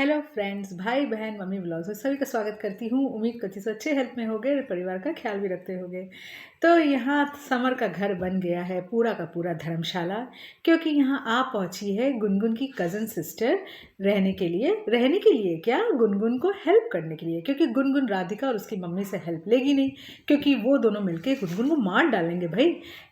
Hello friends, भाई बहन, mummy blogs में सभी का स्वागत करती हूँ। उम्मीद करती हूँ अच्छे हेल्थ में होगे और परिवार का ख्याल भी रखते होगे। तो यहाँ समर का घर बन गया है पूरा का पूरा धर्मशाला, क्योंकि यहाँ आ पहुँची है गुनगुन की कज़न सिस्टर रहने के लिए क्या, गुनगुन को हेल्प करने के लिए, क्योंकि गुनगुन राधिका और उसकी मम्मी से हेल्प लेगी नहीं, क्योंकि वो दोनों मिलके गुनगुन को मार डालेंगे। भाई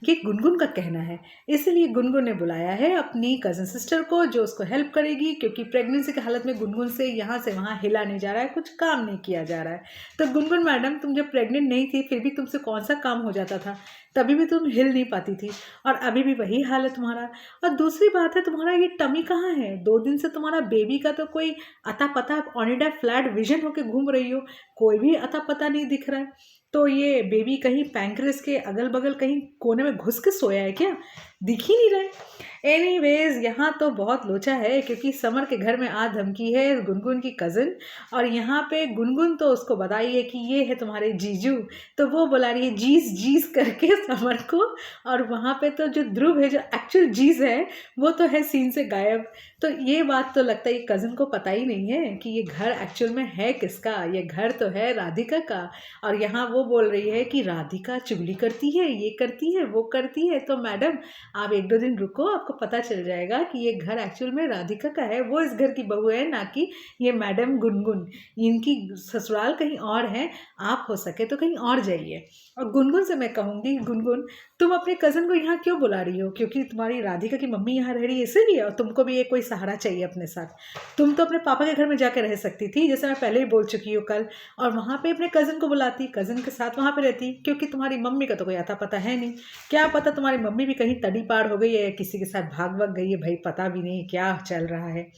ये गुनगुन का कहना है, इसलिए गुनगुन ने बुलाया है अपनी कज़न सिस्टर को जो उसको हेल्प करेगी, क्योंकि प्रेगनेंसी की हालत में गुनगुन से वहाँ हिला नहीं जा रहा है, कुछ काम नहीं किया जा रहा है। तो गुनगुन मैडम, तुम जब प्रेग्नेंट नहीं थी फिर भी तुमसे कौन सा काम हो जाता था, तभी भी तुम हिल नहीं पाती थी, और अभी भी वही हाल है तुम्हारा। और दूसरी बात है, तुम्हारा ये टमी कहाँ है? 2 दिन से तुम्हारा बेबी का तो कोई अता पता ऑनिडा फ्लैट विजन होके घूम रही हो, कोई भी अता पता नहीं दिख रहा है। तो ये बेबी कहीं पैंक्रिस के अगल बगल कहीं कोने में घुस के सोया है क्या? दिख ही नहीं रहा है। एनीवेज, यहाँ तो बहुत लोचा है, क्योंकि समर के घर में आ धमकी है गुनगुन की कज़न, और यहाँ पे गुनगुन तो उसको बताई है कि ये है तुम्हारे जीजू, तो वो बुला रही है जीस जीस करके समर को। और वहाँ पे तो जो ध्रुव है, जो एक्चुअल जीस है, वो तो है सीन से गायब। तो ये बात तो लगता है ये कज़न को पता ही नहीं है कि ये घर एक्चुअल में है किसका। ये घर तो है राधिका का, और यहाँ वो बोल रही है कि राधिका चुगली करती है, ये करती है, वो करती है। तो मैडम, आप 1-2 दिन रुको, आपको पता चल जाएगा कि ये घर एक्चुअल में राधिका का है। वो इस घर की बहू है, ना कि ये मैडम गुनगुन। इनकी ससुराल कहीं और है, आप हो सके तो कहीं और जाइए। और गुनगुन से मैं कहूँगी, गुनगुन तुम अपने कज़न को यहाँ क्यों बुला रही हो? क्योंकि तुम्हारी राधिका की मम्मी यहाँ रह रही है इसीलिए, और तुमको भी एक कोई सहारा चाहिए अपने साथ। तुम तो अपने पापा के घर में जाकर रह सकती थी, जैसे मैं पहले ही बोल चुकी हूँ कल, और वहाँ पे अपने कज़न को बुलाती, कज़न के साथ वहाँ पे रहती, क्योंकि तुम्हारी मम्मी का तो कोई आता पता है नहीं। क्या पता तुम्हारी मम्मी भी कहीं तड़ी पार हो गई है, किसी के साथ भाग भाग गई है, भाई पता भी नहीं क्या चल रहा है।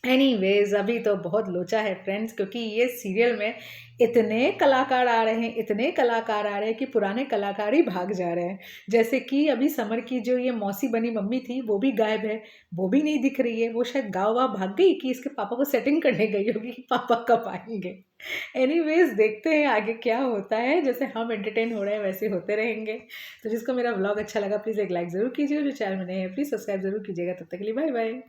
एनीवेज, अभी तो बहुत लोचा है फ्रेंड्स, क्योंकि ये सीरियल में इतने कलाकार आ रहे हैं, इतने कलाकार आ रहे हैं कि पुराने कलाकार ही भाग जा रहे हैं। जैसे कि अभी समर की जो ये मौसी बनी मम्मी थी, वो भी गायब है, वो भी नहीं दिख रही है। वो शायद गाँव वाँव भाग गई कि इसके पापा को सेटिंग करने गई होगी कि पापा कब आएंगे। एनीवेज, देखते हैं आगे क्या होता है। जैसे हम एंटरटेन हो रहे हैं वैसे होते रहेंगे। तो जिसको मेरा व्लॉग अच्छा लगा प्लीज़ एक लाइक ज़रूर कीजिए, जो चैनल में नए हैं प्लीज़ सब्सक्राइब ज़रूर कीजिएगा। तब तक के लिए बाय बाय।